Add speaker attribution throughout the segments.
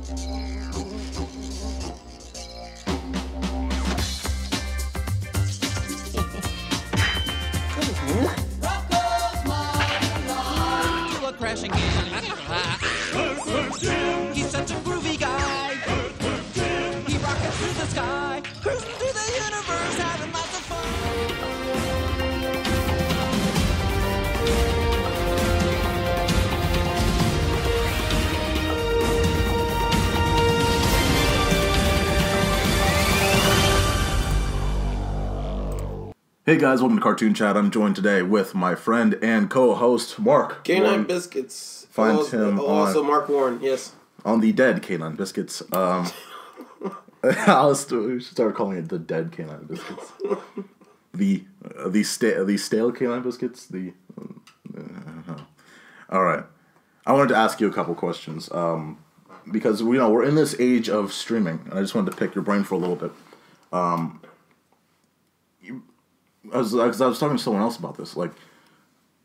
Speaker 1: Crashing in. He's such a groovy guy. He rockets through the sky, cruising through the universe, having lots of fun.
Speaker 2: Hey guys, welcome to Cartoon Chat. I'm joined today with my friend and co-host Mark.
Speaker 3: Canine Biscuits.
Speaker 2: Find him
Speaker 3: also Mark Warren, yes.
Speaker 2: On the Dead Canine Biscuits. We should start calling it the Dead Canine Biscuits. the stale Canine Biscuits. All right. I wanted to ask you a couple questions because we're in this age of streaming, and I just wanted to pick your brain for a little bit. I was talking to someone else about this. Like,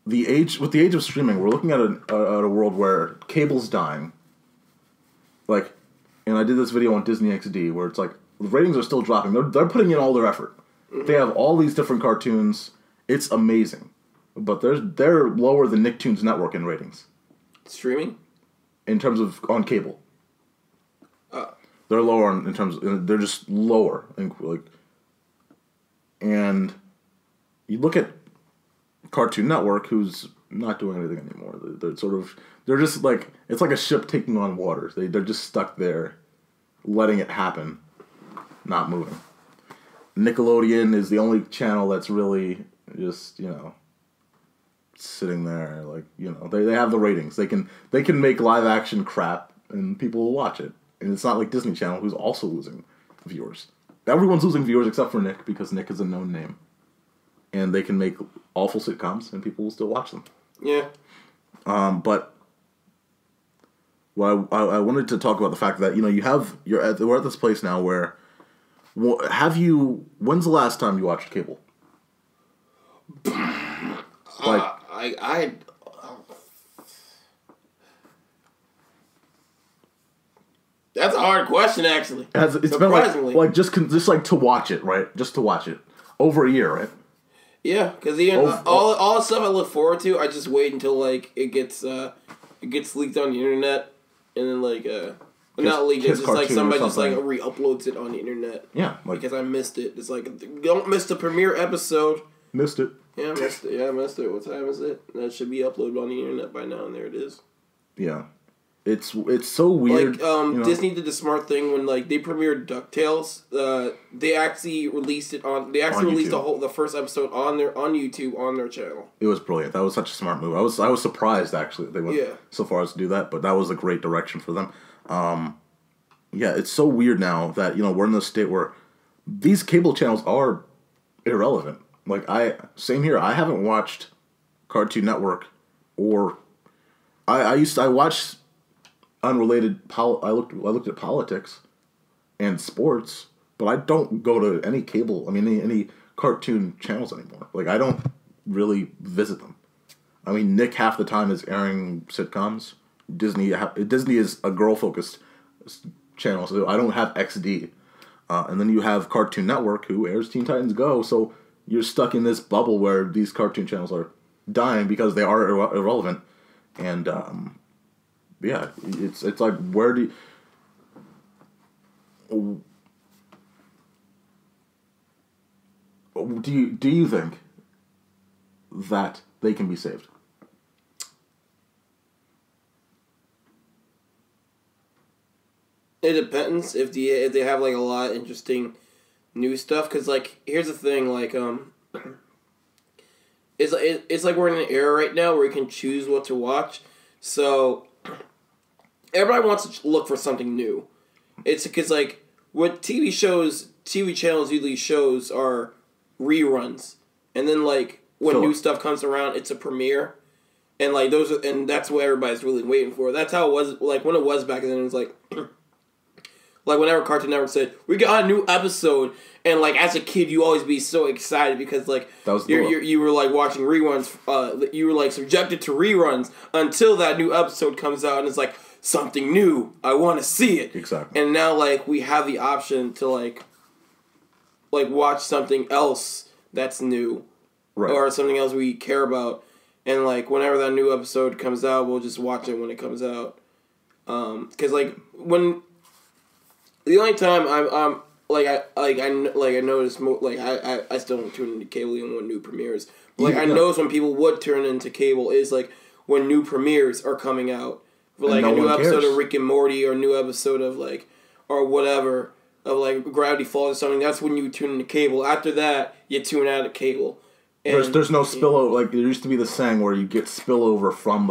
Speaker 2: with the age of streaming, we're looking at a world where cable's dying. Like, and I did this video on Disney XD where it's like the ratings are still dropping. They're putting in all their effort. They have all these different cartoons. It's amazing, but they're lower than Nicktoons Network in ratings.
Speaker 3: Streaming?
Speaker 2: In terms of on cable. They're lower in terms of, they're just lower and you look at Cartoon Network, who's not doing anything anymore. They're just like, it's like a ship taking on water. They're just stuck there, letting it happen, not moving. Nickelodeon is the only channel that's really just, sitting there, they have the ratings. They can make live action crap and people will watch it. And it's not like Disney Channel, who's also losing viewers. Everyone's losing viewers except for Nick, because Nick is a known name. And they can make awful sitcoms, and people will still watch them.
Speaker 3: Yeah.
Speaker 2: But I wanted to talk about the fact that we're at this place now where when's the last time you watched cable?
Speaker 3: That's a hard question, actually.
Speaker 2: It's
Speaker 3: surprisingly
Speaker 2: been just to watch it, right? Just to watch it over a year, right?
Speaker 3: Yeah, because all the stuff I look forward to, I just wait until it gets leaked on the internet, and then not leaked. It's just like somebody just re-uploads it on the internet.
Speaker 2: Yeah,
Speaker 3: because I missed it. It's like, don't miss the premiere episode.
Speaker 2: Missed it.
Speaker 3: Yeah, I missed it. What time is it? That should be uploaded on the internet by now, and there it is.
Speaker 2: Yeah. It's so weird.
Speaker 3: Disney did the smart thing when they premiered DuckTales. They actually released it on. They actually released the first episode on YouTube on their channel.
Speaker 2: It was brilliant. That was such a smart move. I was surprised actually that they went so far as to do that, but that was a great direction for them. It's so weird now that we're in this state where these cable channels are irrelevant. Same here. I haven't watched Cartoon Network or I watched unrelated. I looked at politics and sports, but I don't go to any cable. Any cartoon channels anymore. I don't really visit them. Nick half the time is airing sitcoms. Disney is a girl focused channel, so I don't have XD. And then you have Cartoon Network, who airs Teen Titans Go. So you're stuck in this bubble where these cartoon channels are dying because they are irrelevant. And it's like, where do you think that they can be saved?
Speaker 3: It depends if they have a lot of interesting new stuff. Because here's the thing, it's like we're in an era right now where you can choose what to watch. So everybody wants to look for something new. It's because what TV channels usually shows are reruns, and then when new stuff comes around, it's a premiere, and that's what everybody's really waiting for. That's how it was when it was back then. It was Like, whenever Cartoon Network said, we got a new episode, and, like, as a kid, you always be so excited because, like, you were, like, watching reruns, you were, like, subjected to reruns until that new episode comes out, and it's, like, something new. I want to see it.
Speaker 2: Exactly.
Speaker 3: And now, like, we have the option to, like watch something else that's new. Right. Or something else we care about. And, like, whenever that new episode comes out, we'll just watch it when it comes out. Because, like, when... The only time I notice I still don't tune into cable even when new premieres. But, like, I notice when people would turn into cable is, like, when new premieres are coming out. For, like, a new episode of Rick and Morty or a new episode of, like, or whatever, of, like, Gravity Falls or something. That's when you tune into cable. After that, you tune out of cable.
Speaker 2: And, there's no spillover. Like, there used to be the saying where you get spillover from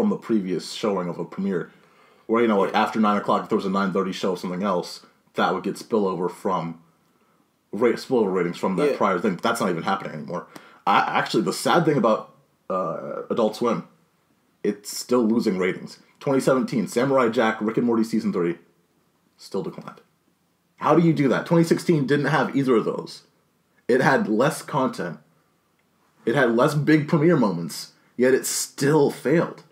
Speaker 2: the previous showing of a premiere. Where, you know, like, after 9 o'clock, if there was a 9:30 show of something else, that would get spillover ratings from that prior thing. That's not even happening anymore. Actually, the sad thing about Adult Swim, it's still losing ratings. 2017, Samurai Jack, Rick and Morty Season 3, still declined. How do you do that? 2016 didn't have either of those. It had less content. It had less big premiere moments, yet it still failed.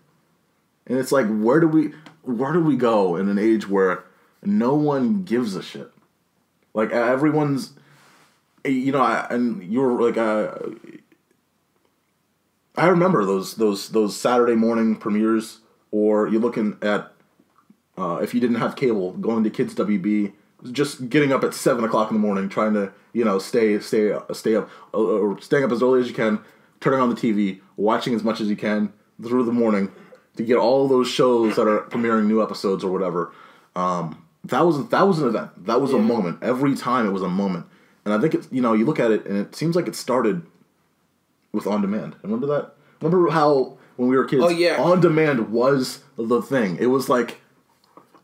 Speaker 2: And it's like, where do we go in an age where no one gives a shit? Like, everyone's, you know, and you're like, I remember those Saturday morning premieres, or you're looking at, if you didn't have cable, going to Kids WB, just getting up at 7 o'clock in the morning, trying to, you know, stay up, or staying up as early as you can, turning on the TV, watching as much as you can through the morning to get all those shows that are premiering new episodes or whatever. That was an event. That was a moment. Every time it was a moment. And I think it's, you know, you look at it and it seems like it started with On Demand. Remember that? Remember how when we were kids, On Demand was the thing. It was like,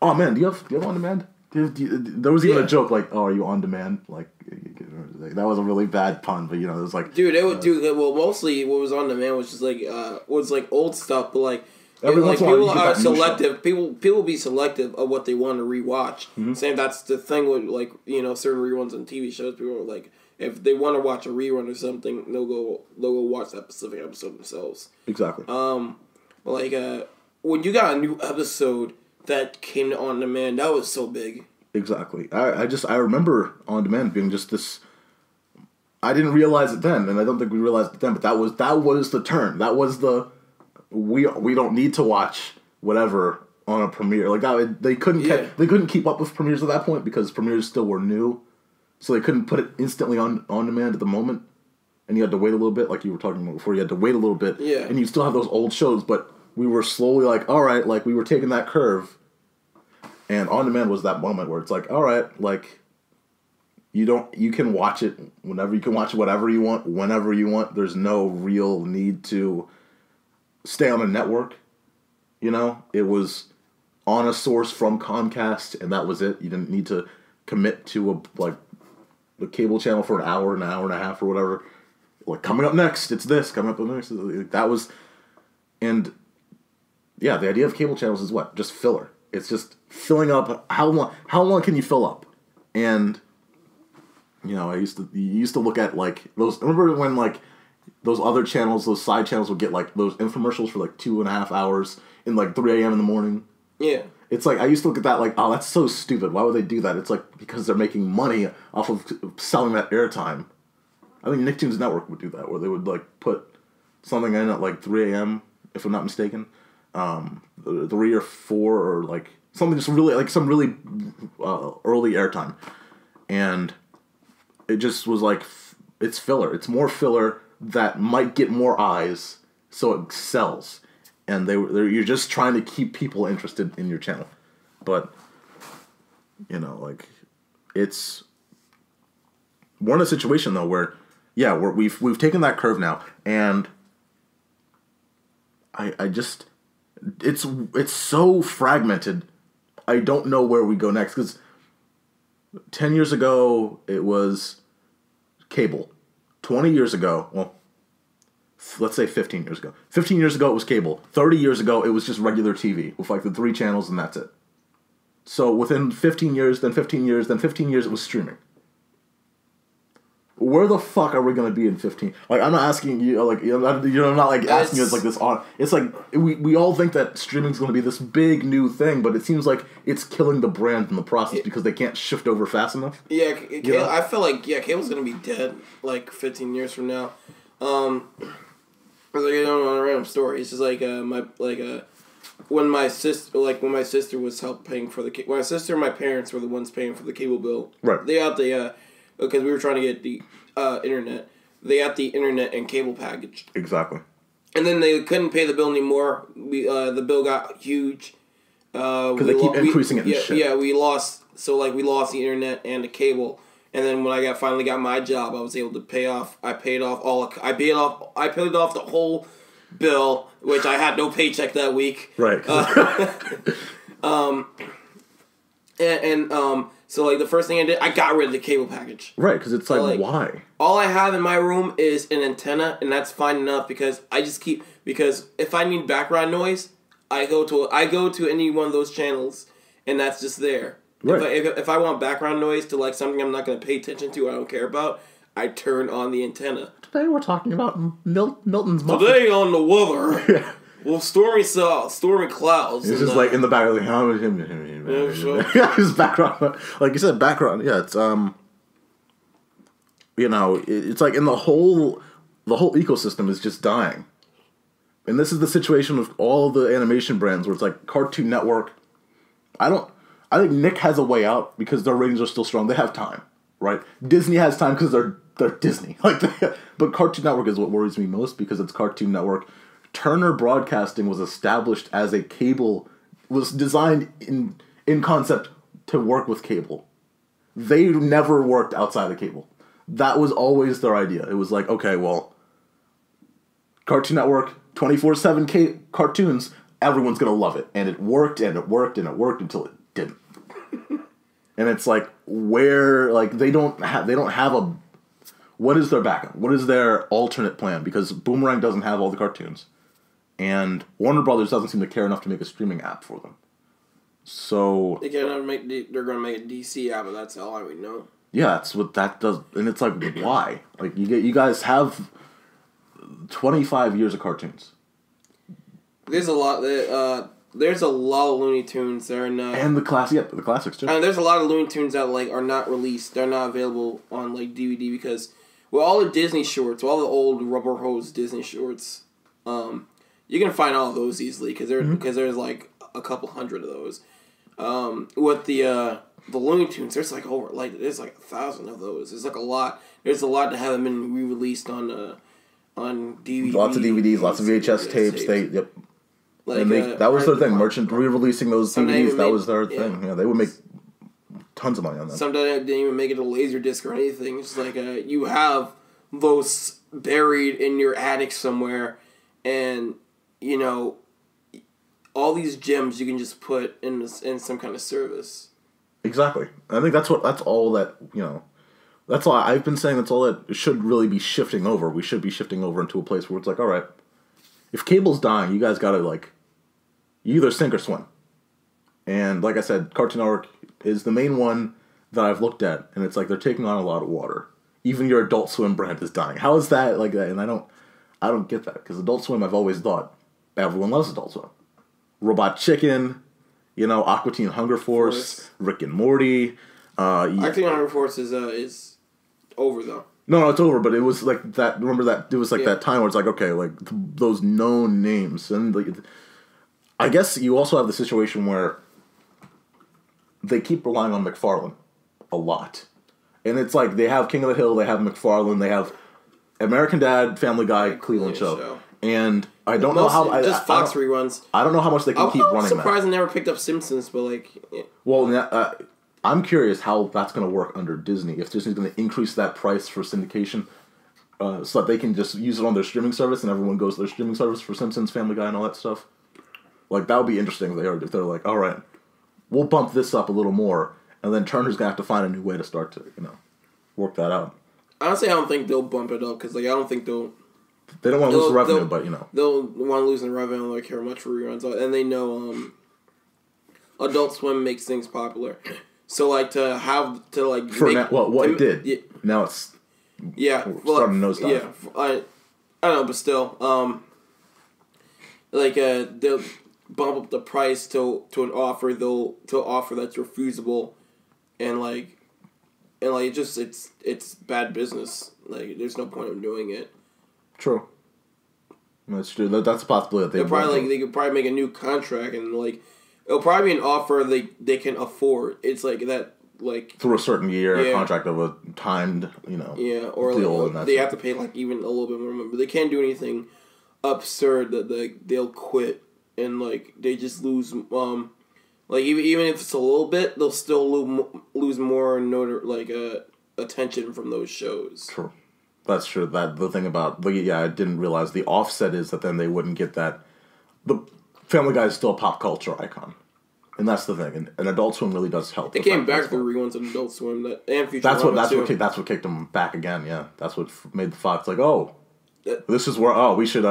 Speaker 2: oh man, do you have On Demand? There was even a joke like, "Oh, are you on demand?" Like, that was a really bad pun, but you know, it was like,
Speaker 3: dude, it would well, mostly what was on demand was just like old stuff, but like
Speaker 2: every once in a while,
Speaker 3: people are selective. People be selective of what they want to rewatch. Mm-hmm. Saying that's the thing with, like, you know, certain reruns on TV shows. People are like, if they want to watch a rerun or something, they'll go watch that specific episode themselves.
Speaker 2: Exactly.
Speaker 3: Like when you got a new episode that came to On Demand, that was so big.
Speaker 2: Exactly. I remember On Demand being just this. I didn't realize it then, and I don't think we realized it then. But that was the turn. That was the we don't need to watch whatever on a premiere like that. They couldn't keep up with premieres at that point because premieres still were new, so they couldn't put it instantly on demand at the moment, and you had to wait a little bit, like you were talking about before. You had to wait a little bit, and you still have those old shows, but we were slowly like, all right, like we were taking that curve. And On Demand was that moment where it's like, all right, like, you can watch it whenever, you can watch whatever you want, whenever you want. There's no real need to stay on a network, you know? It was on a source from Comcast, and that was it. You didn't need to commit to the cable channel for an hour and a half or whatever. Like, coming up next, it's this, coming up next. That was, and yeah, the idea of cable channels is what? Just filler. It's just filling up. How long can you fill up? And, you know, you used to look at, like, those. Remember when, like, those other channels, those side channels would get, like, those infomercials for like 2.5 hours in like 3 a.m. in the morning? Yeah. It's like, I used to look at that like, oh, that's so stupid. Why would they do that? It's like, because they're making money off of selling that airtime. I think Nicktoons Network would do that, where they would, like, put something in at like 3 a.m., if I'm not mistaken. 3 or 4, or like something just really, like, some really early airtime, and it just was like, it's filler. It's more filler that might get more eyes, so it sells, and you're just trying to keep people interested in your channel. But, you know, like, we're in a situation though where, yeah, we've taken that curve now, and I just. It's so fragmented. I don't know where we go next, because 10 years ago it was cable. 20 years ago, well, let's say 15 years ago. 15 years ago it was cable. 30 years ago it was just regular TV with like the 3 channels and that's it. So within 15 years, then 15 years, then 15 years, it was streaming. Where the fuck are we gonna be in 15? Like, I'm not asking you, like, I'm not like asking you as like this on. It's like we all think that streaming's gonna be this big new thing, but it seems like it's killing the brand in the process because they can't shift over fast enough.
Speaker 3: Yeah, I feel like cable's gonna be dead like 15 years from now. Like, I don't know, a random story. It's just like when my sister was paying for the when my sister and my parents were the ones paying for the cable bill.
Speaker 2: Right.
Speaker 3: They got the because we were trying to get the internet. They got the internet and cable package.
Speaker 2: Exactly.
Speaker 3: And then they couldn't pay the bill anymore. The bill got huge.
Speaker 2: Because they keep increasing it and shit.
Speaker 3: Yeah, we lost the internet and the cable. And then when I finally got my job, I was able to pay off. I paid off the whole bill, which I had no paycheck that week.
Speaker 2: Right.
Speaker 3: So like the first thing I did, I got rid of the cable package.
Speaker 2: Right, because it's like, why?
Speaker 3: All I have in my room is an antenna, and that's fine enough because if I need background noise, I go to any one of those channels, and that's just there. Right. If I want background noise to like something I'm not going to pay attention to, I don't care about, I turn on the antenna.
Speaker 2: Today we're talking about Milton's muffin.
Speaker 3: Today on the weather. Yeah. Well, stormy clouds.
Speaker 2: It's just like in the back of the his background, like you said, background. Yeah, it's it's like in the whole ecosystem is just dying, and this is the situation with all the animation brands where it's like Cartoon Network. I think Nick has a way out because their ratings are still strong. They have time, right? Disney has time because they're Disney. But Cartoon Network is what worries me most because it's Cartoon Network. Turner Broadcasting was established as a cable, was designed in concept to work with cable. They never worked outside of cable. That was always their idea. It was like, okay, well, Cartoon Network, 24/7 cartoons, everyone's going to love it. And it worked, and it worked, and it worked until it didn't. And it's like, where, like, they don't have a, what is their backup? What is their alternate plan? Because Boomerang doesn't have all the cartoons. And Warner Brothers doesn't seem to care enough to make a streaming app for them. So
Speaker 3: they're going to make a DC app, but that's all I would know.
Speaker 2: Yeah, that's what that does. And it's like, why? Like, you guys have 25 years of cartoons.
Speaker 3: There's a lot of Looney Tunes that are not,
Speaker 2: and the classics too.
Speaker 3: And there's a lot of Looney Tunes that like are not released. They're not available on like DVD because all the Disney shorts, all the old Rubber Hose Disney shorts, you can find all of those easily because there's like a couple hundred of those. With the Looney Tunes, there's like 1,000 of those. There's like a lot. There's a lot that haven't been re-released on DVD.
Speaker 2: Lots of DVDs, lots of VHS tapes. Yep. Like, that was their thing. Merchant re-releasing those DVDs. That was their thing. Yeah, they would make tons of money on that.
Speaker 3: Sometimes they didn't even make it a Laserdisc or anything. It's like you have those buried in your attic somewhere, and all these gems you can just put in some kind of service.
Speaker 2: Exactly. I think that's all that That's all I've been saying. That's all that should really be shifting over. We should be shifting over into a place where it's like, all right, if cable's dying, you guys gotta you either sink or swim. And like I said, Cartoon Network is the main one that I've looked at, and it's like they're taking on a lot of water. Even your Adult Swim brand is dying. How is that like that? And I don't get that because Adult Swim, I've always thought everyone loves Adult Swim. Robot Chicken, Aqua Teen Hunger Force, Rick and Morty.
Speaker 3: Aqua Teen Hunger Force is over though.
Speaker 2: No, it's over. But it was like that. Remember that? It was like that time where it's like, okay, like those known names, and I guess you also have the situation where they keep relying on McFarlane a lot, and it's like they have King of the Hill, they have McFarlane, they have American Dad, Family Guy, Cleveland Show. And I don't know how
Speaker 3: Fox reruns.
Speaker 2: I don't know how much they can keep running.
Speaker 3: I'm surprised I never picked up Simpsons, but
Speaker 2: Well, I'm curious how that's going to work under Disney. If Disney's going to increase that price for syndication, so that they can just use it on their streaming service, and everyone goes to their streaming service for Simpsons, Family Guy, and all that stuff. Like that would be interesting if they're like, all right, we'll bump this up a little more, and then Turner's going to have to find a new way to start to work that out.
Speaker 3: Honestly, I don't think they'll bump it up because I don't think they'll.
Speaker 2: They don't want to lose the revenue, but
Speaker 3: they'll want to lose the revenue. They don't care much for reruns, and they know Adult Swim makes things popular. So like to have to like
Speaker 2: for now, well, what it did.
Speaker 3: Yeah,
Speaker 2: now it's
Speaker 3: starting
Speaker 2: to nosedive.
Speaker 3: Yeah, I don't know, but still, they'll bump up the price to an offer that's refusable, and it's bad business. Like there's no point in doing it.
Speaker 2: True. That's true. That's a possibility. That
Speaker 3: they could probably make a new contract and like it'll probably be an offer they can afford. It's like that like
Speaker 2: through a certain year contract of a timed
Speaker 3: or
Speaker 2: deal
Speaker 3: like, they have to pay like even a little bit more money, but they can't do anything absurd that they'll quit and like they just lose like even if it's a little bit they'll still lose more attention from those shows.
Speaker 2: True. That's true. That the thing about I didn't realize the offset is that then they wouldn't get that. The Family Guy is still a pop culture icon, and that's the thing. And Adult Swim really does help.
Speaker 3: They came back through reruns of Adult Swim and Futurama.
Speaker 2: That's what kicked them back again. Yeah, that's what made the Fox like, oh, this is where we should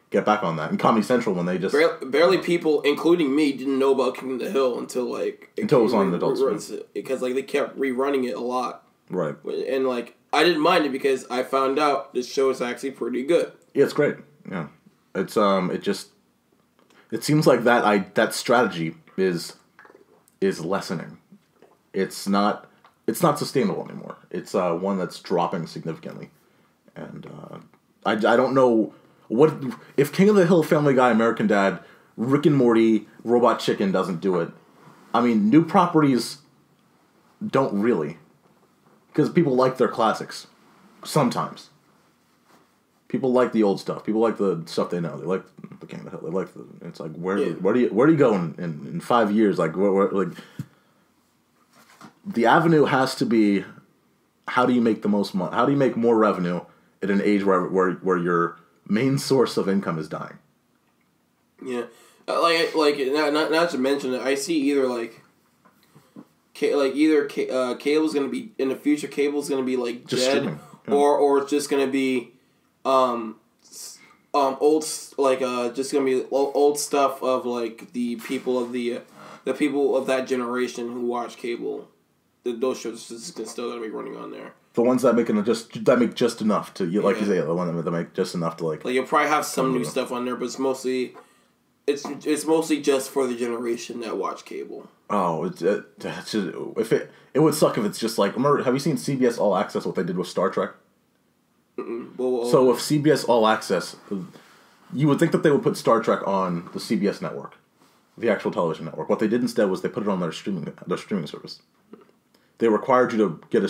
Speaker 2: get back on that. And Comedy Central when they just
Speaker 3: barely people, including me, didn't know about King of the Hill until it
Speaker 2: was on Adult Swim
Speaker 3: because like they kept rerunning it a lot.
Speaker 2: Right.
Speaker 3: And like I didn't mind it because I found out this show is actually pretty good.
Speaker 2: Yeah, it's great. Yeah, it's it seems like that strategy is lessening. It's not sustainable anymore. It's one that's dropping significantly, and I don't know what if King of the Hill, Family Guy, American Dad, Rick and Morty, Robot Chicken doesn't do it. I mean, new properties don't really. Because people like their classics. Sometimes. People like the old stuff. People like the stuff they know. They like the King of the Hill. They like it's like where do you go in 5 years? Like like the avenue has to be how do you make the most money? How do you make more revenue at an age where your main source of income is dying?
Speaker 3: Yeah, not to mention that I see either cable's gonna be in the future. Cable's gonna be like
Speaker 2: just
Speaker 3: dead, or it's just gonna be, old just gonna be old stuff of like the people of that generation who watch cable. Those shows are still gonna be running on there.
Speaker 2: The ones that make just enough to you say the one that make just enough to like
Speaker 3: you'll probably have some new stuff on there, but it's mostly just for the generation that watch cable.
Speaker 2: Oh, it would suck if it's just like remember. Have you seen CBS All Access? What they did with Star Trek. So with CBS All Access, you would think that they would put Star Trek on the CBS network, the actual television network. What they did instead was they put it on their streaming service. They required you to get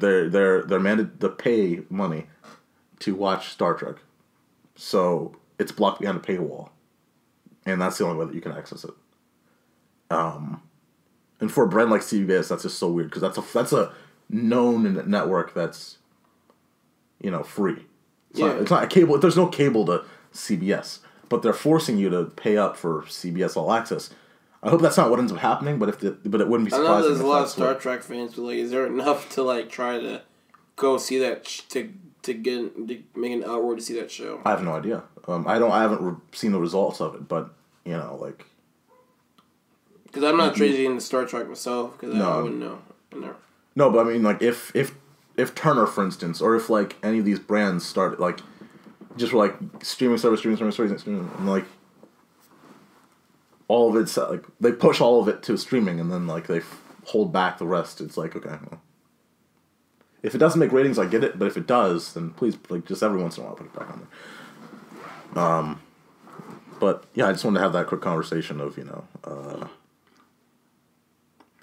Speaker 2: their mandate to pay money to watch Star Trek. So it's blocked behind a paywall, and that's the only way that you can access it. And for a brand like CBS, that's just so weird because that's a known network that's free. It's not a cable. There's no cable to CBS, but they're forcing you to pay up for CBS All Access. I hope that's not what ends up happening, but it wouldn't be surprising.
Speaker 3: I know there's a lot of Star Trek fans, but is there enough to try to go see that to make an outward to see that show?
Speaker 2: I have no idea. I haven't seen the results of it, but
Speaker 3: because I'm not crazy into Star Trek myself, because I wouldn't know.
Speaker 2: No, but I mean, if Turner, for instance, or if any of these brands start just for streaming service, and all of it's they push all of it to streaming, and then they hold back the rest. It's okay, well, if it doesn't make ratings, I get it, but if it does, then please just every once in a while put it back on there. But yeah, I just wanted to have that quick conversation of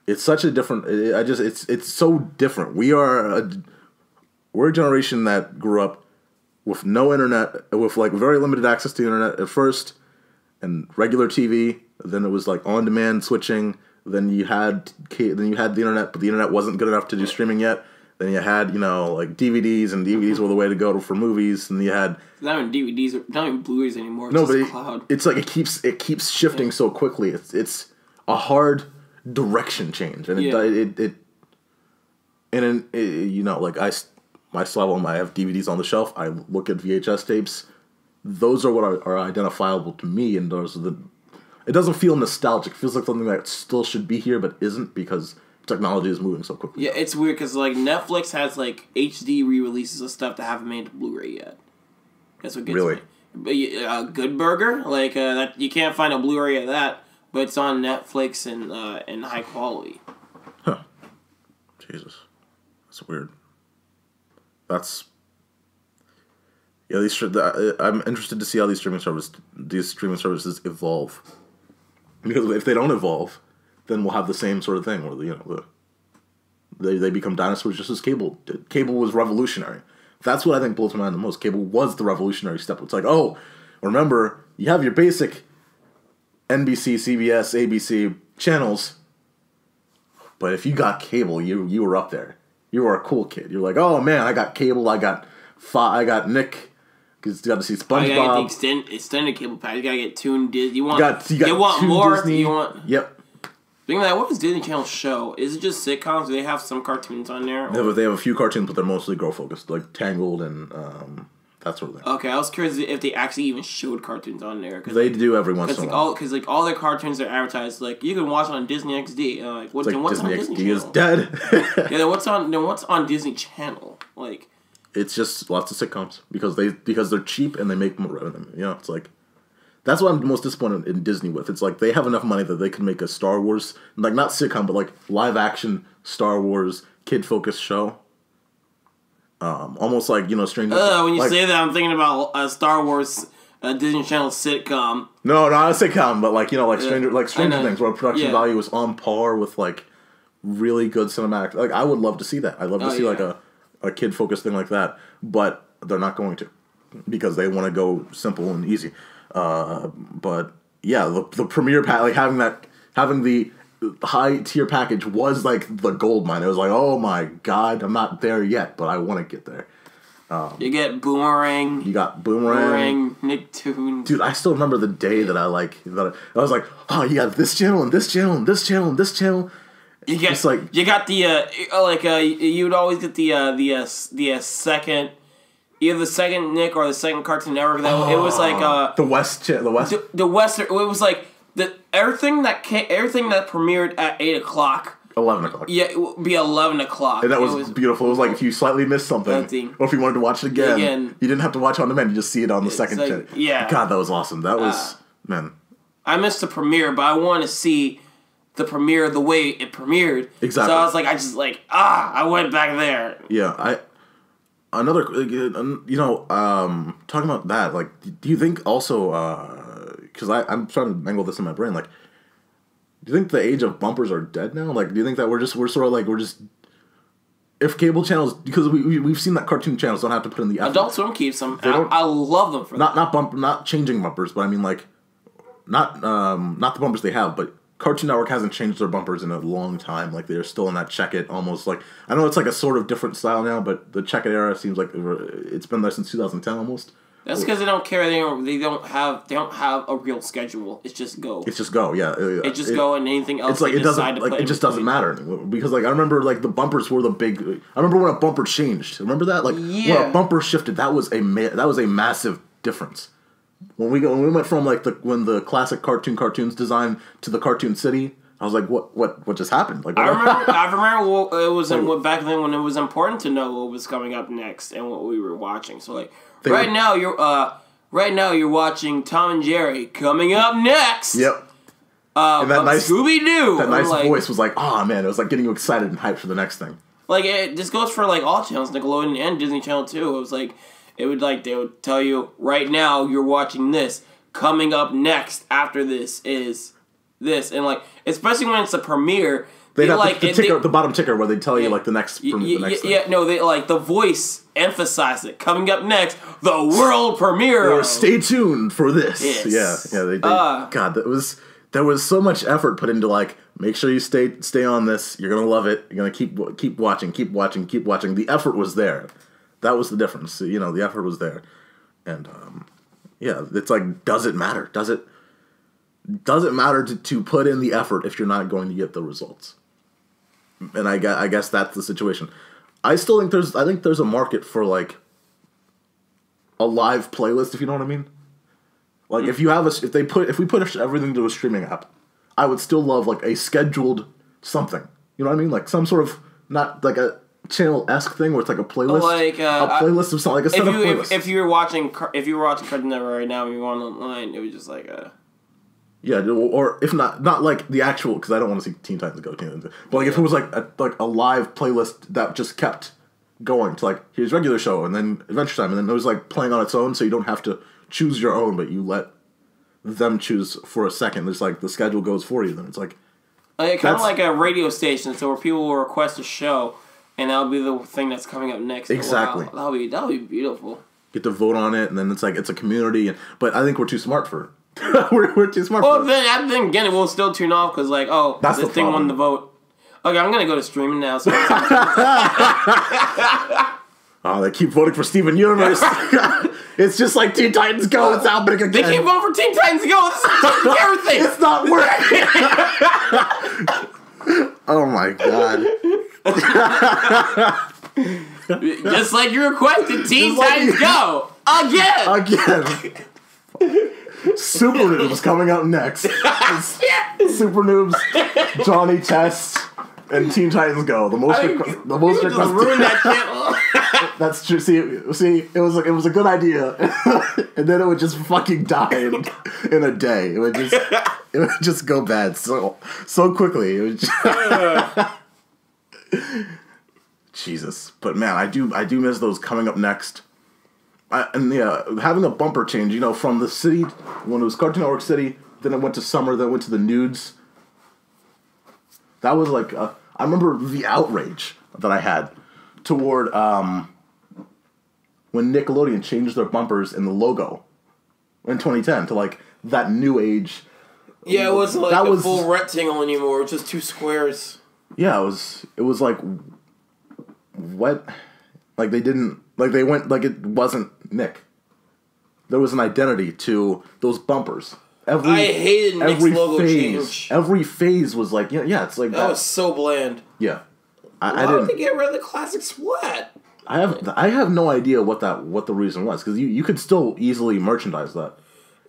Speaker 2: it's such a different. It's so different. We're a generation that grew up with no internet, with very limited access to the internet at first, and regular TV. Then it was on demand switching. Then you had the internet, but the internet wasn't good enough to do streaming yet. Then you had DVDs, and DVDs were the way to go for movies. And you had
Speaker 3: not even DVDs, not even Blu-rays anymore. It's
Speaker 2: no, but
Speaker 3: cloud.
Speaker 2: It's it keeps shifting so quickly. It's a hard direction change, and I still have DVDs on the shelf. I look at VHS tapes. Those are what are identifiable to me, and those are it doesn't feel nostalgic. It feels like something that still should be here but isn't because technology is moving so quickly.
Speaker 3: Yeah, it's weird because like Netflix has like HD re-releases of stuff that haven't made it to Blu-ray yet. That's what gets
Speaker 2: Really?
Speaker 3: me. But Good Burger, like that, you can't find a Blu-ray of that, but it's on Netflix and high quality.
Speaker 2: Huh. Jesus, that's weird. That's I'm interested to see how these streaming services evolve. Because if they don't evolve, then we'll have the same sort of thing where they become dinosaurs just as cable did. Cable was revolutionary. That's what I think blows my mind the most. Cable was the revolutionary step. It's like, oh, remember, you have your basic NBC, CBS, ABC channels, but if you got cable, you were up there. You were a cool kid. You're like, oh man, I got cable. I got Nick. Because you got to see SpongeBob.
Speaker 3: You gotta get the extended cable pack. You gotta get Toon Disney. You want
Speaker 2: Toon
Speaker 3: more?
Speaker 2: Disney.
Speaker 3: You want?
Speaker 2: Yep.
Speaker 3: Speaking of that, what does Disney Channel show? Is it just sitcoms? Do they have some cartoons on there?
Speaker 2: They have a few cartoons, but they're mostly girl focused, like Tangled and that sort of thing.
Speaker 3: Okay, I was curious if they actually even showed cartoons on there.
Speaker 2: They do every once in a while.
Speaker 3: Because all their cartoons are advertised. Like you can watch it on Disney XD. What's
Speaker 2: Disney
Speaker 3: on
Speaker 2: XD
Speaker 3: Disney
Speaker 2: is
Speaker 3: Channel?
Speaker 2: dead.
Speaker 3: Yeah, then what's on Disney Channel? Like.
Speaker 2: It's just lots of sitcoms because they're cheap and they make more revenue. You know, it's like that's what I'm most disappointed in Disney with. It's like they have enough money that they can make a Star Wars, like not sitcom, but like live action Star Wars kid focused show. Almost like Stranger.
Speaker 3: When you say that, I'm thinking about a Star Wars Disney Channel sitcom.
Speaker 2: No, not a sitcom, but Stranger Things, where production value is on par with like really good cinematic. Like I would love to see that. I'd love to see like a kid-focused thing like that, but they're not going to because they want to go simple and easy. But yeah, the premiere having the high-tier package was like the gold mine. It was like, oh my god, I'm not there yet, but I want to get there.
Speaker 3: You get Boomerang.
Speaker 2: You got Boomerang.
Speaker 3: Nicktoons.
Speaker 2: Dude, I still remember the day that I was like, oh, you got this channel and this channel and this channel and this channel.
Speaker 3: You got you'd always get the second, either the second Nick or the second Cartoon Network. It was like
Speaker 2: the Western.
Speaker 3: It was like everything that premiered at 8 o'clock.
Speaker 2: 11 o'clock.
Speaker 3: Yeah, it would be 11 o'clock.
Speaker 2: And that was beautiful. It was like if you slightly missed something, or if you wanted to watch it again, you didn't have to watch it on demand. You just see it on the second channel.
Speaker 3: Yeah.
Speaker 2: God, that was awesome. That was man.
Speaker 3: I missed the premiere, but I want to see the premiere the way it premiered.
Speaker 2: Exactly.
Speaker 3: So I was like, I went back there.
Speaker 2: Yeah, talking about that, like, do you think also, because I'm trying to mangle this in my brain, like, do you think the age of bumpers are dead now? Like, do you think that we're just if cable channels, because we've seen that cartoon channels don't have to put in the effort.
Speaker 3: Adult Swim keeps them. I love them for that.
Speaker 2: Not changing bumpers, but I mean like, not the bumpers they have, but Cartoon Network hasn't changed their bumpers in a long time. Like they're still in that Check It, almost like I know it's like a sort of different style now, but the Check It era seems like it's been there since 2010 almost.
Speaker 3: That's because they don't care. They don't have a real schedule. It's just go.
Speaker 2: Yeah.
Speaker 3: Go and anything else.
Speaker 2: It's like it just doesn't matter anymore because like I remember like the bumpers were the big. I remember when a bumper changed. Remember that when a bumper shifted, that was a massive difference. When we went from like when the classic cartoons design to the Cartoon City, I was like, what just happened? Like
Speaker 3: I remember it was back then when it was important to know what was coming up next and what we were watching. So like right now you're watching Tom and Jerry coming up next.
Speaker 2: Yep. And that nice
Speaker 3: Scooby Doo.
Speaker 2: That nice voice was like, oh man, it was like getting you excited and hyped for the next thing.
Speaker 3: Like this goes for like all channels, Nickelodeon and Disney Channel too. It was like. They would tell you right now you're watching this. Coming up next after this is this, and like especially when it's a premiere,
Speaker 2: they have like the bottom ticker where they tell you like the next.
Speaker 3: They like the voice emphasized it. Coming up next, the world premiere.
Speaker 2: Or stay tuned for this.
Speaker 3: Yes.
Speaker 2: Yeah. They God, there was so much effort put into like make sure you stay on this. You're gonna love it. You're gonna keep watching. The effort was there. That was the difference. The effort was there. And, it's like, does it matter? Does it matter to put in the effort if you're not going to get the results? And I guess that's the situation. I think there's a market for, like, a live playlist, if you know what I mean. Like if we put everything to a streaming app, I would still love like a scheduled something. You know what I mean? Like some sort of not like a channel-esque thing where it's like a playlist,
Speaker 3: like
Speaker 2: a playlist of something, like a set of playlists.
Speaker 3: If you were watching Cartoon Network right now and you were online, it was just like a.
Speaker 2: Yeah, or if not like the actual, because I don't want to see Teen Titans Go, but like if it was like a live playlist that just kept going to like here's regular show and then Adventure Time and then it was like playing on its own, so you don't have to choose your own, but you let them choose for a second. There's like the schedule goes for you. Then it's like
Speaker 3: kind of like a radio station, so where people will request a show, and that'll be the thing that's coming up next.
Speaker 2: Exactly.
Speaker 3: Wow, that'll be beautiful.
Speaker 2: Get to vote on it, and then it's like it's a community. But I think we're too smart for it. we're too smart.
Speaker 3: Well, then again, we'll still tune off because like, oh,
Speaker 2: that's
Speaker 3: this thing won the vote. Okay, I'm gonna go to streaming now. So
Speaker 2: oh, they keep voting for Steven Universe. It's just like Teen Titans Go. It's happening again.
Speaker 3: They keep voting for Teen Titans Go. This is everything.
Speaker 2: It's not working. Oh my god.
Speaker 3: Just like you requested, Teen Titans Go again.
Speaker 2: Super Noobs coming up next. Super Noobs, Johnny Test, and Teen Titans Go. The most requested.
Speaker 3: Ruin that channel.
Speaker 2: That's true. See, it was a good idea, and then it would just fucking die in a day. It would just go bad so quickly. It would Jesus, but man, I do miss those coming up next. And having a bumper change, from the city when it was Cartoon Network City, then it went to summer, then it went to the nudes. That was like I remember the outrage that I had toward when Nickelodeon changed their bumpers and the logo in 2010 to like that new age.
Speaker 3: Yeah, it wasn't like a full rectangle anymore. It was just two squares.
Speaker 2: Yeah, it was like what? Like they didn't they went like it wasn't Nick. There was an identity to those bumpers.
Speaker 3: I hated Nick's logo change.
Speaker 2: Every phase was like it's like
Speaker 3: that was so bland.
Speaker 2: Yeah,
Speaker 3: I didn't. They get rid of the classic splat?
Speaker 2: I have no idea what the reason was because you could still easily merchandise that.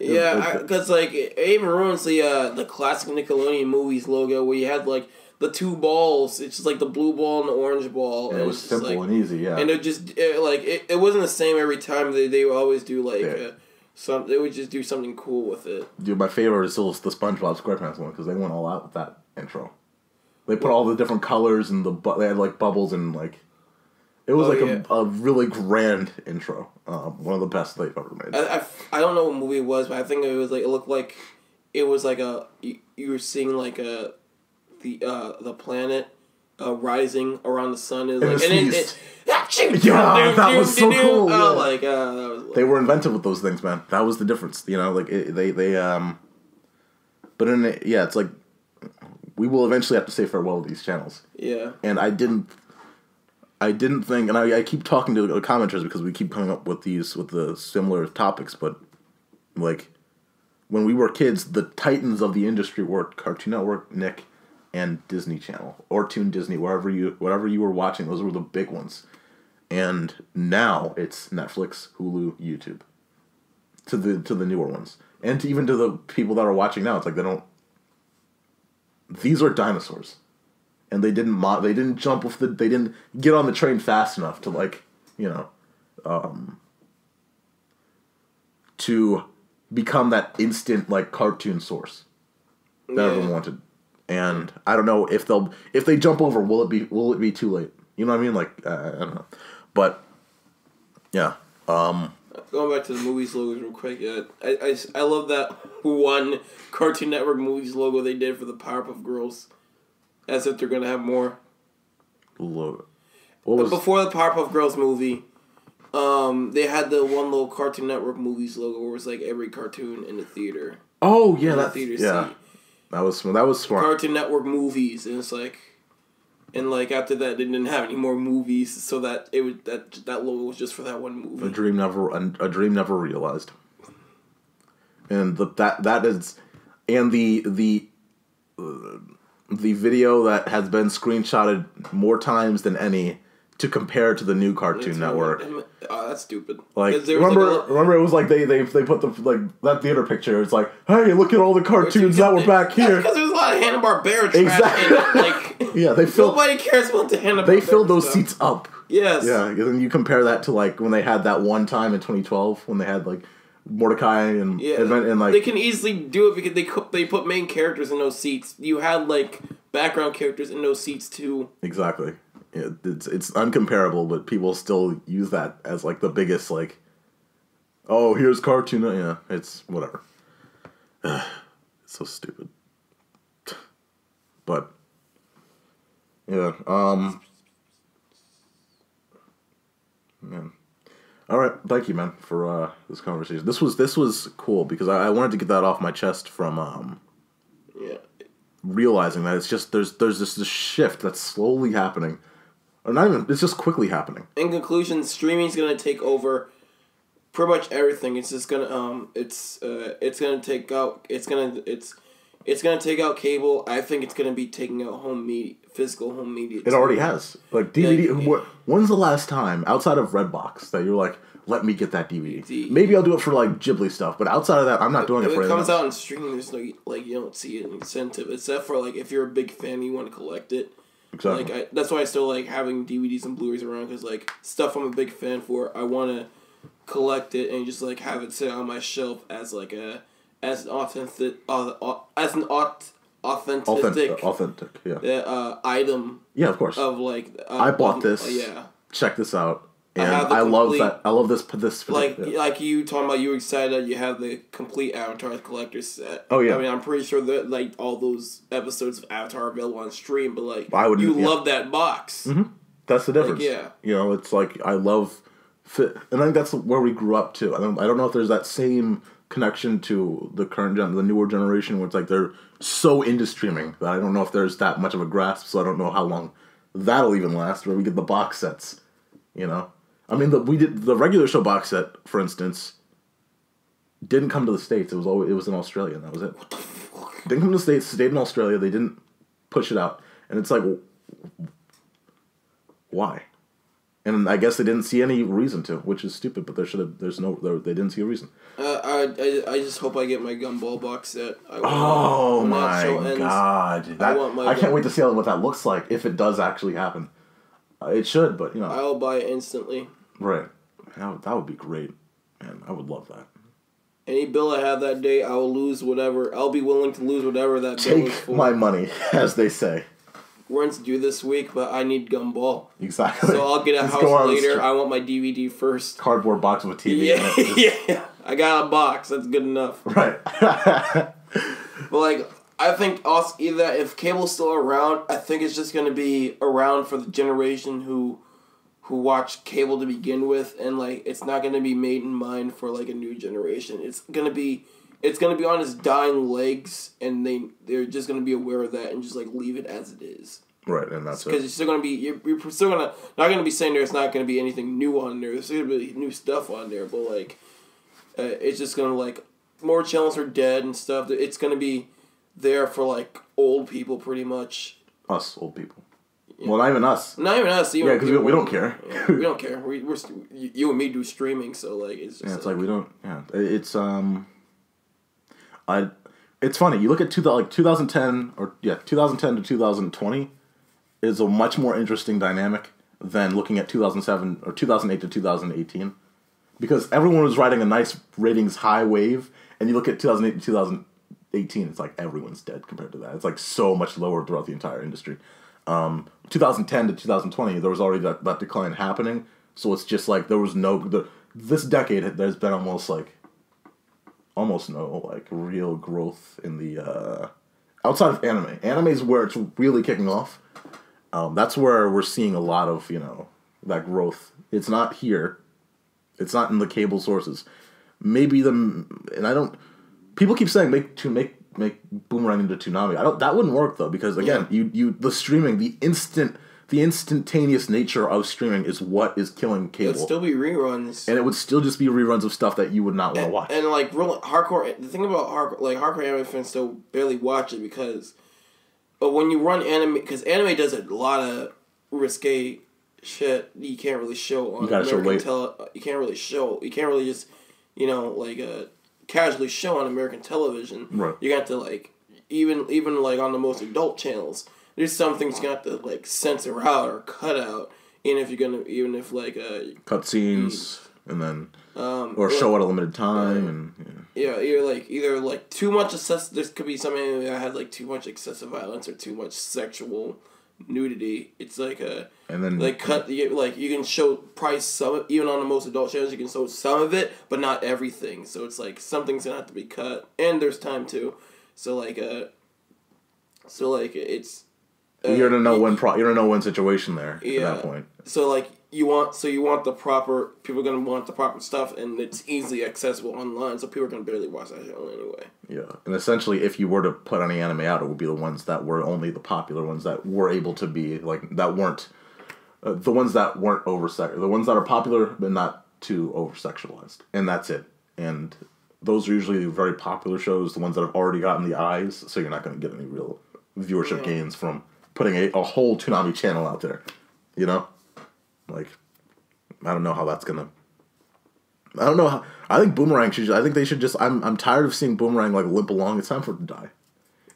Speaker 3: Yeah, because it even ruins the classic Nickelodeon movies logo where you had like the two balls. It's just like the blue ball and the orange ball.
Speaker 2: And it was simple and easy, yeah.
Speaker 3: And it wasn't the same every time. They would always do they would just do something cool with it. Dude,
Speaker 2: my favorite is still the SpongeBob SquarePants one because they went all out with that intro. They put all the different colors and they had like bubbles and like it was a really grand intro. One of the best they've ever made.
Speaker 3: I don't know what movie it was, but I think it was like it looked like it was like you were seeing like the planet rising around the sun. That
Speaker 2: was so cool.
Speaker 3: That was.
Speaker 2: They were inventive with those things, man. That was the difference. But it's like we will eventually have to say farewell to these channels.
Speaker 3: Yeah.
Speaker 2: And I didn't think, and I keep talking to the commenters because we keep coming up with the similar topics, but like when we were kids, the titans of the industry were Cartoon Network, Nick, and Disney Channel or Toon Disney, whatever you were watching. Those were the big ones. And now it's Netflix, Hulu, YouTube. To the newer ones, and even to the people that are watching now, it's like they don't. These are dinosaurs, and they didn't jump off they didn't get on the train fast enough to to become that instant cartoon source that everyone wanted. And I don't know if they jump over, will it be too late? You know what I mean? I don't know, but yeah.
Speaker 3: Going back to the movies logos real quick, I love that one Cartoon Network movies logo they did for the Powerpuff Girls, as if they're gonna have more. Before the Powerpuff Girls movie, they had the one little Cartoon Network movies logo where it was like every cartoon in the theater.
Speaker 2: Oh yeah, that was smart.
Speaker 3: Cartoon Network movies, and it's like. And after that, they didn't have any more movies, so that that logo was just for that one movie.
Speaker 2: A dream never realized. And the video that has been screenshotted more times than any to compare to the new Cartoon Network.
Speaker 3: Oh, that's stupid.
Speaker 2: Like, remember it was like they put the like that theater picture. It's like, hey, look at all the cartoons that were back here.
Speaker 3: Because there was a lot of Hanna-Barbera trash.
Speaker 2: Exactly.
Speaker 3: Like,
Speaker 2: yeah, they filled.
Speaker 3: Nobody cares about the Hanna-Barbera.
Speaker 2: They filled those
Speaker 3: stuff.
Speaker 2: seats up.
Speaker 3: Yes.
Speaker 2: Yeah, and then you compare that to like when they had that one time in 2012 when they had like Mordecai and and like
Speaker 3: they can easily do it because they put main characters in those seats. You had like background characters in those seats too.
Speaker 2: Exactly. Yeah, it's uncomparable, but people still use that as like the biggest like. Oh, here's Cartoon. Yeah, it's whatever. It's so stupid. But yeah, man. All right, thank you, man, for this conversation. This was cool because I wanted to get that off my chest from realizing that it's just there's this shift that's slowly happening, or not even, it's just quickly happening. In
Speaker 3: conclusion, streaming's gonna take over pretty much everything. It's just gonna it's gonna take out cable. I think it's gonna be taking out physical home media.
Speaker 2: It already has. Like DVD. When's the last time outside of Redbox that you're like, let me get that DVD? Maybe I'll do it for like Ghibli stuff, but outside of that, I'm not doing it for anything. If it comes
Speaker 3: out in streaming, there's no like you don't see an incentive except for like if you're a big fan, you want to collect it.
Speaker 2: Exactly.
Speaker 3: Like that's why I still like having DVDs and Blu-rays around because like stuff I'm a big fan for, I want to collect it and just like have it sit on my shelf as like an authentic item.
Speaker 2: Yeah, of course.
Speaker 3: Of like
Speaker 2: I bought this.
Speaker 3: Yeah.
Speaker 2: Check this out. And I love that. I love this.
Speaker 3: Like you talking about, you were excited that you have the complete Avatar collector's set.
Speaker 2: Oh yeah.
Speaker 3: I mean, I'm pretty sure that like all those episodes of Avatar are available on stream, but like love that box.
Speaker 2: Mm-hmm. That's the difference.
Speaker 3: Like, yeah.
Speaker 2: You know, it's like I love, and I think that's where we grew up too. I don't know if there's that same connection to the the newer generation where it's like they're so into streaming that I don't know if there's that much of a grasp. So I don't know how long that'll even last. Where we get the box sets, you know. I mean, we did the regular show box set, for instance, didn't come to the States. It was in Australia, and that was it. What the fuck? Didn't come to the States, stayed in Australia. They didn't push it out, and it's like, why? And I guess they didn't see any reason to, which is stupid. But they didn't see a reason.
Speaker 3: I just hope I get my Gumball box set.
Speaker 2: Oh my god! I can't wait to see what that looks like if it does actually happen. It should, but you know.
Speaker 3: I'll buy it instantly.
Speaker 2: Right. That would be great. Man, I would love that.
Speaker 3: Any bill I have that day, I will lose whatever. I'll be willing to lose whatever that bill is for.
Speaker 2: Take my money, as they say.
Speaker 3: Rent's due this week, but I need Gumball.
Speaker 2: Exactly.
Speaker 3: So I'll get a house later. I want my DVD first.
Speaker 2: Cardboard box with TV in
Speaker 3: it. Yeah. I got a box. That's good enough.
Speaker 2: Right.
Speaker 3: But like, I think also either if cable's still around, I think it's just gonna be around for the generation who watched cable to begin with, and like it's not gonna be made in mind for like a new generation. It's gonna be on its dying legs, and they're just gonna be aware of that and just like leave it as it is.
Speaker 2: Right, and that's
Speaker 3: because you're still gonna be you're still not gonna be saying there's not gonna be anything new on there. There's still gonna be new stuff on there, but like it's just gonna like more channels are dead and stuff. It's gonna be there for like old people, pretty much.
Speaker 2: Us old people. Yeah. Well, not even us.
Speaker 3: Not even us.
Speaker 2: Yeah, because we don't care.
Speaker 3: Yeah, we don't care. We're you and me do streaming, so like it's just.
Speaker 2: Yeah, it's like we don't. Yeah, it's It's funny. You look at 2010 to 2020 is a much more interesting dynamic than looking at 2007 or 2008 to 2018, because everyone was riding a nice ratings high wave, and you look at 2008 to 2018, it's like everyone's dead compared to that. It's like so much lower throughout the entire industry. 2010 to 2020, there was already that decline happening. So it's just like there was this decade there's been almost no like real growth in the outside of anime. Anime is where it's really kicking off. That's where we're seeing a lot of that growth. It's not here. It's not in the cable sources. Maybe people keep saying make Boomerang into Toonami. That wouldn't work though, because again, the streaming, the instantaneous nature of streaming is what is killing cable. It would
Speaker 3: still be reruns,
Speaker 2: and it would still just be reruns of stuff that you would not want to watch.
Speaker 3: And like real hardcore, the thing about hardcore anime fans still barely watch it because, but when you run anime, because anime does a lot of risque shit you can't really show on you can't really just casually show on American television.
Speaker 2: Right.
Speaker 3: You got to like even like on the most adult channels. There's some things you got to like censor out or cut out. Even if
Speaker 2: cutscenes and then or show at a limited time
Speaker 3: either too much there could be something that has like too much excessive violence or too much sexual nudity. It's like and then you can show probably some, even on the most adult channels you can show some of it but not everything. So it's like some things gonna have to be cut and there's time too. So it's.
Speaker 2: You're gonna know when situation there at that point.
Speaker 3: So you want the proper people are gonna want the proper stuff and it's easily accessible online, so people are gonna barely watch that show anyway.
Speaker 2: Yeah, and essentially, if you were to put any anime out, it would be the ones that were only the popular ones that were able to be that weren't the ones that weren't the ones that are popular but not too over sexualized, and that's it. And those are usually very popular shows, the ones that have already gotten the eyes, so you're not gonna get any real viewership gains from putting a whole Toonami channel out there, I don't know how that's gonna. I don't know how. I think Boomerang should. I think they should just. I'm tired of seeing Boomerang limp along. It's time for it to die.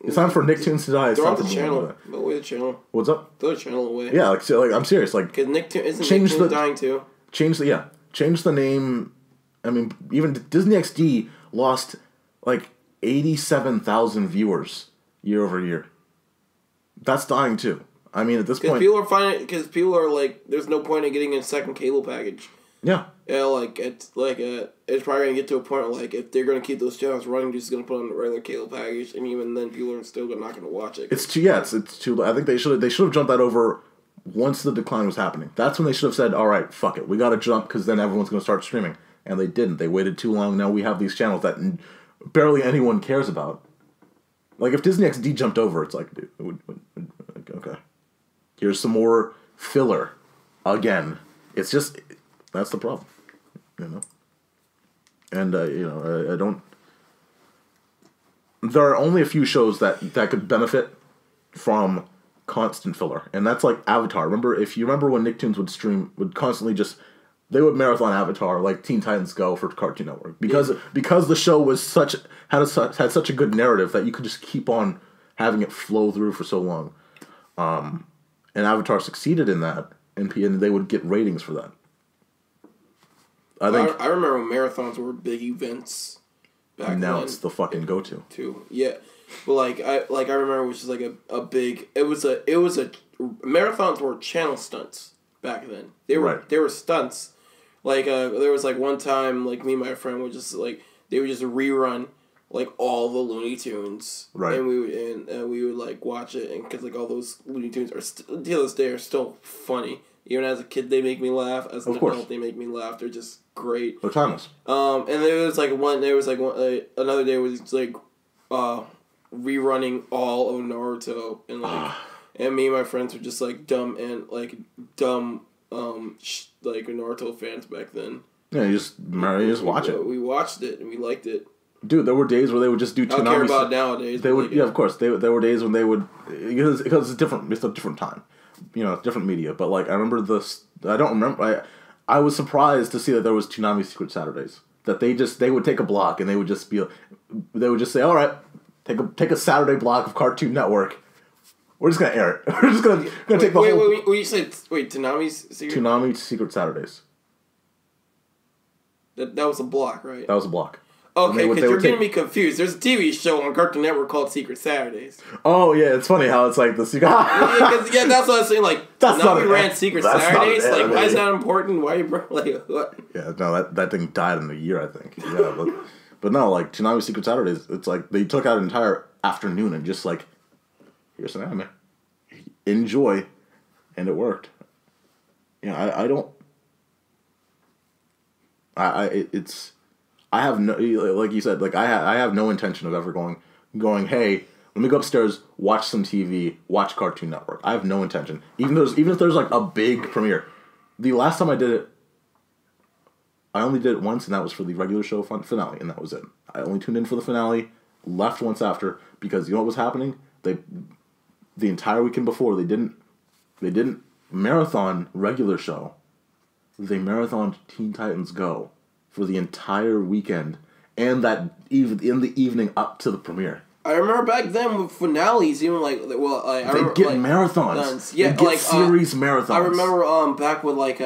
Speaker 2: It's time for Nicktoons to die. It's time for
Speaker 3: Boomerang to die. Throw away the channel.
Speaker 2: What's up?
Speaker 3: Throw the channel away.
Speaker 2: Yeah, I'm serious.
Speaker 3: Because Nicktoons dying too.
Speaker 2: Change the name. I mean, even Disney XD lost 87,000 viewers year over year. That's dying too. I mean, at this point,
Speaker 3: because people are like, there's no point in getting a second cable package.
Speaker 2: Yeah.
Speaker 3: Yeah, it's probably gonna get to a point where if they're gonna keep those channels running, they're just gonna put on the regular cable package, and even then, people are still not gonna watch it.
Speaker 2: It's too. I think they should have jumped that over once the decline was happening. That's when they should have said, "All right, fuck it, we got to jump because then everyone's gonna start streaming." And they didn't. They waited too long. Now we have these channels that barely anyone cares about. If Disney XD jumped over, it's dude, okay. Here's some more filler. Again. It's just, that's the problem. And, I don't... There are only a few shows that could benefit from constant filler. And that's Avatar. If you remember when Nicktoons would constantly just... They would marathon Avatar like Teen Titans Go for Cartoon Network. Because the show was had such a good narrative that you could just keep on having it flow through for so long. And Avatar succeeded in that, and they would get ratings for that. I
Speaker 3: remember when marathons were big events back then.
Speaker 2: Now it's the fucking go-to.
Speaker 3: Too. Yeah. But I remember it was just a big marathons were channel stunts back then. They were stunts. There was one time me and my friend would just they would just rerun all the Looney Tunes,
Speaker 2: right?
Speaker 3: And we would watch it, and because all those Looney Tunes are to this day are still funny. Even as a kid, they make me laugh. As an adult, they make me laugh. They're just great.
Speaker 2: They're timeless.
Speaker 3: And there was another day was rerunning all of Naruto, and and me and my friends were just dumb Naruto fans back then.
Speaker 2: Yeah, you just watch it.
Speaker 3: We watched it and we liked it.
Speaker 2: Dude, there were days where they would just do Toonami.
Speaker 3: I don't care about nowadays.
Speaker 2: They would, of course. There were days when they would, because it's different. It's a different time, different media. But I remember this. I don't remember. I was surprised to see that there was Toonami Secret Saturdays. That they would take a block and they would just say, all right, take a Saturday block of Cartoon Network. We're just gonna air it. We're just gonna take the whole.
Speaker 3: Wait, you said Toonami's Secret?
Speaker 2: Toonami Secret Saturdays.
Speaker 3: That was a block, right?
Speaker 2: That was a block.
Speaker 3: Okay, because you're getting me confused. There's a TV show on Cartoon Network called Secret Saturdays.
Speaker 2: Oh yeah, it's funny how it's the secret.
Speaker 3: yeah, that's what I was saying. Toonami ran Secret Saturdays. Why is that important? Why what?
Speaker 2: Yeah, no, that thing died in a year, I think. Yeah, but no, Toonami Secret Saturdays. It's they took out an entire afternoon and just here's an anime, enjoy, and it worked. Yeah, I don't. I have no, like you said, I have no intention of ever going, hey, let me go upstairs, watch some TV, watch Cartoon Network. I have no intention. Even if there's a big premiere. The last time I did it, I only did it once, and that was for the regular show finale, and that was it. I only tuned in for the finale, left once after, because you know what was happening? The entire weekend before, they didn't marathon regular show. They marathon Teen Titans Go for the entire weekend, and that even in the evening up to the premiere.
Speaker 3: I remember back then with finales, even like, well, I remember,
Speaker 2: get
Speaker 3: like,
Speaker 2: marathons.
Speaker 3: Yeah,
Speaker 2: they get
Speaker 3: like
Speaker 2: series marathons.
Speaker 3: I remember back with like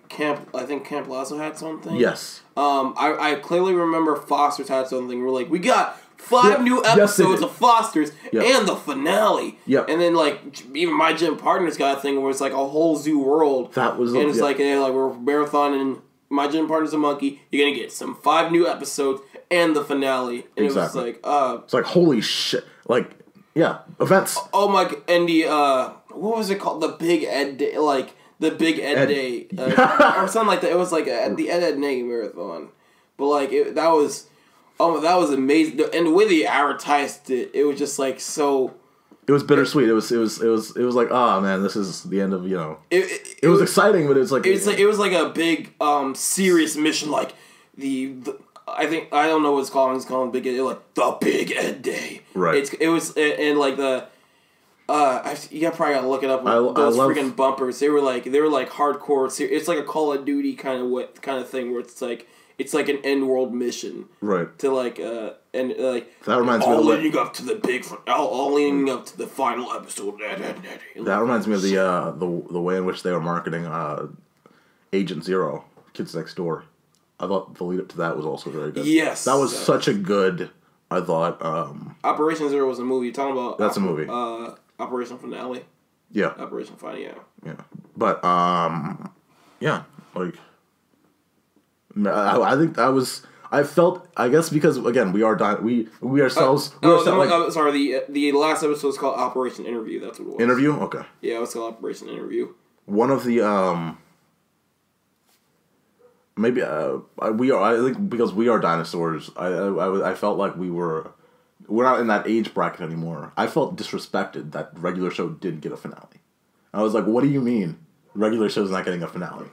Speaker 3: Camp. I think Camp Lazo had something.
Speaker 2: Yes.
Speaker 3: I clearly remember Foster's had something. We're like, we got 5 new episodes of Foster's and the finale.
Speaker 2: Yep.
Speaker 3: And then like even my gym partners got a thing where it's like a whole zoo world.
Speaker 2: That was
Speaker 3: and it's like we're marathoning. My gym partner's a monkey. You're gonna get some 5 new episodes and the finale. And
Speaker 2: exactly.
Speaker 3: it was like
Speaker 2: it's like holy shit. Like events.
Speaker 3: Oh my! And the what was it called? The Big Ed Day, like the Big Ed Day, or something like that. It was like the Ed Day marathon, but like that was amazing. And the way they advertised it, it was just like so.
Speaker 2: It was bittersweet. It was like, oh man, this is the end of It was exciting, but it was like
Speaker 3: it was like a big serious mission, like the I don't know what it's called. It's called Big Ed, like the Big Ed Day.
Speaker 2: Right.
Speaker 3: It was and like the you probably gotta look it up. Those freaking bumpers. They were like hardcore. It's like a Call of Duty kind of thing where it's like an end world mission.
Speaker 2: Right.
Speaker 3: To like and like
Speaker 2: that reminds me
Speaker 3: all leading up to the big all leading up to the final episode.
Speaker 2: That reminds me of the way in which they were marketing Agent Zero, Kids Next Door. I thought the lead up to that was also very good.
Speaker 3: Yes.
Speaker 2: That was such a good, I thought...
Speaker 3: Operation Zero was a movie. You're talking about...
Speaker 2: That's a movie.
Speaker 3: Operation Finale.
Speaker 2: Yeah.
Speaker 3: Operation Finale, yeah.
Speaker 2: Yeah. But, yeah, like... I think that was... I felt... I guess because, again, we are... We ourselves...
Speaker 3: sorry, the last episode was called Operation Interview. That's what it was.
Speaker 2: Interview? Okay.
Speaker 3: Yeah, it was called Operation Interview.
Speaker 2: One of the... Maybe we are. I think because we are dinosaurs. I felt like we're not in that age bracket anymore. I felt disrespected that regular show didn't get a finale. I was like, "What do you mean, regular show's not getting a finale?"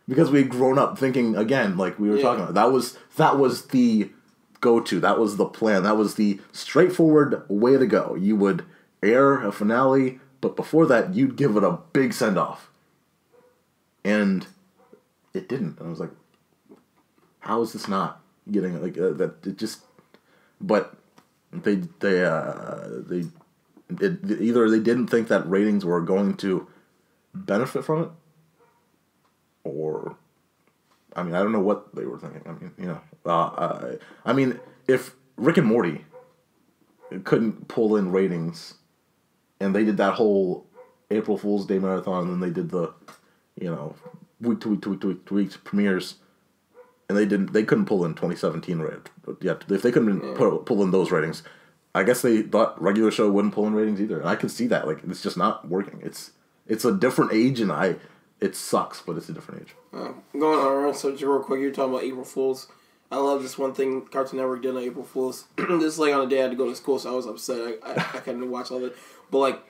Speaker 2: Because we had grown up thinking again, like we were talking about. That was the go-to. That was the plan. That was the straightforward way to go. You would air a finale, but before that, you'd give it a big send-off. And it didn't. And I was like, how is this not getting like that? It just, but either they didn't think that ratings were going to benefit from it, or I mean, I don't know what they were thinking. I mean, if Rick and Morty couldn't pull in ratings, and they did that whole April Fool's Day marathon, and they did the, week to week premieres, and they couldn't pull in 2017 ratings. Yet if they couldn't pull in those ratings, I guess they thought regular show wouldn't pull in ratings either. And I can see that, like, it's just not working. It's a different age, and it sucks, but it's a different age.
Speaker 3: Going on subject real quick, you're talking about April Fools. I love this one thing Cartoon Network did on April Fools. This is like on a day I had to go to school, so I was upset. I couldn't watch all that, but like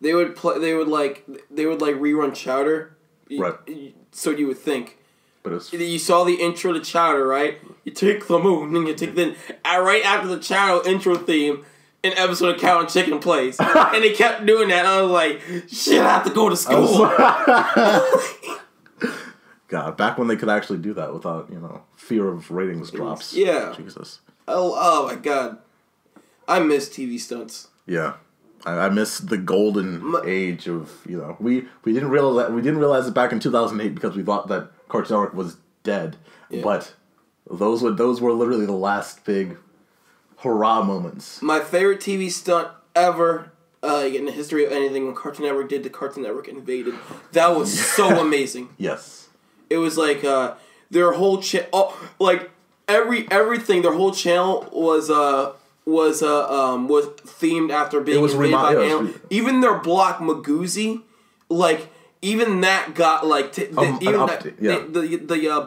Speaker 3: they would rerun Chowder.
Speaker 2: Right.
Speaker 3: So you would think.
Speaker 2: But it's...
Speaker 3: You saw the intro to Chowder, right? You take the moon, and you take right after the Chowder intro theme, an episode of Cow and Chicken plays. And they kept doing that, and I was like, shit, I have to go to school.
Speaker 2: God, back when they could actually do that without, fear of ratings drops.
Speaker 3: Yeah.
Speaker 2: Jesus.
Speaker 3: Oh my God. I miss TV stunts.
Speaker 2: Yeah. I miss the golden age of, we didn't realize it back in 2008 because we thought that Cartoon Network was dead. Yeah. But those were literally the last big hurrah moments.
Speaker 3: My favorite TV stunt ever in the history of anything when Cartoon Network did the Cartoon Network Invaded. That was so amazing.
Speaker 2: Yes.
Speaker 3: It was like their whole everything. Their whole channel was themed after being invaded by aliens. Even their block Magoozy, like even that got like the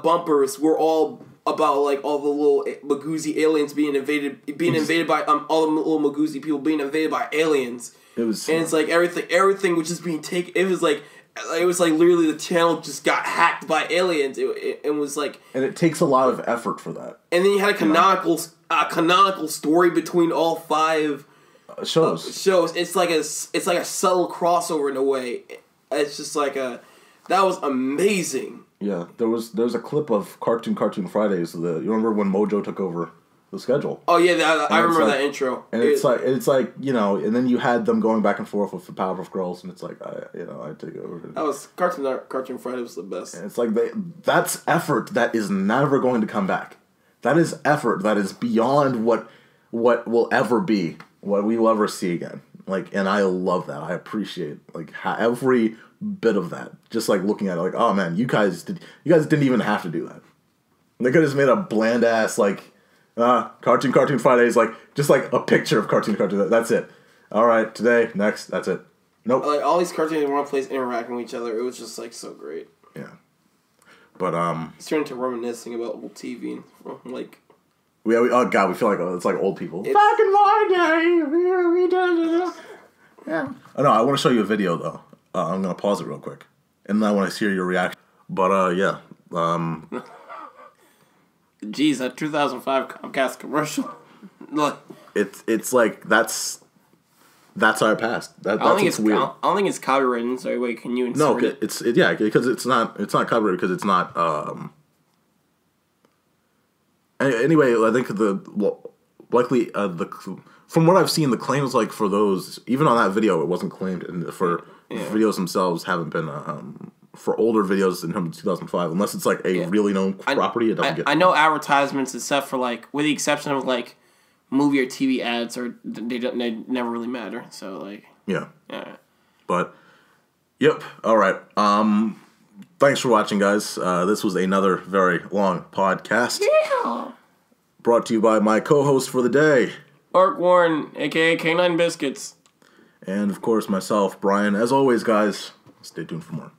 Speaker 3: bumpers were all about like all the little Magoozy aliens being invaded by all the little Magoozy people being invaded by aliens. It's like everything was just being taken. It was like literally the channel just got hacked by aliens. It was like, and
Speaker 2: it takes a lot of effort for that.
Speaker 3: And then you had a canonical story between all 5
Speaker 2: shows.
Speaker 3: It's like a subtle crossover in a way. it's just like that was amazing.
Speaker 2: Yeah, there's a clip of Cartoon Fridays. You remember when Mojo took over the schedule?
Speaker 3: Oh yeah, I remember that intro.
Speaker 2: And it's like and then you had them going back and forth with the Powerpuff Girls, and it's like I take over.
Speaker 3: That was Cartoon Friday was the best.
Speaker 2: And it's like that's effort that is never going to come back. That is effort that is beyond what will ever be, what we will ever see again. Like, and I love that. I appreciate every bit of that. Just like looking at it, like, oh man, you guys didn't even have to do that. They could have just made a bland ass Cartoon Fridays, just like a picture of Cartoon. That's it. All right, today, next, that's it. Nope.
Speaker 3: Like all these cartoons in one place interacting with each other, it was just like so great.
Speaker 2: Yeah. But
Speaker 3: it's turned into reminiscing about old TV and like.
Speaker 2: Oh god, we feel like it's like old people. Back in my day, yeah. Oh no, I want to show you a video though. I'm gonna pause it real quick, and then I want to hear your reaction. But yeah.
Speaker 3: Jeez, that 2005 Comcast commercial. Look,
Speaker 2: it's like that's our past. That's what's weird.
Speaker 3: I don't think it's copyrighted. So wait, can you insert it?
Speaker 2: Because it's not copyrighted because it's not. Anyway, I think from what I've seen, the claims for those, even on that video, it wasn't claimed, and for videos themselves haven't been for older videos in 2005, unless it's like a really known property. It doesn't get.
Speaker 3: I know advertisements except for with the exception of movie or TV ads, or they never really matter. So
Speaker 2: yeah. But yep. All right. Thanks for watching, guys. This was another very long podcast.
Speaker 3: Yeah.
Speaker 2: Brought to you by my co-host for the day,
Speaker 3: Mark Warren, a.k.a. K9 Biscuits.
Speaker 2: And, of course, myself, Brian. As always, guys, stay tuned for more.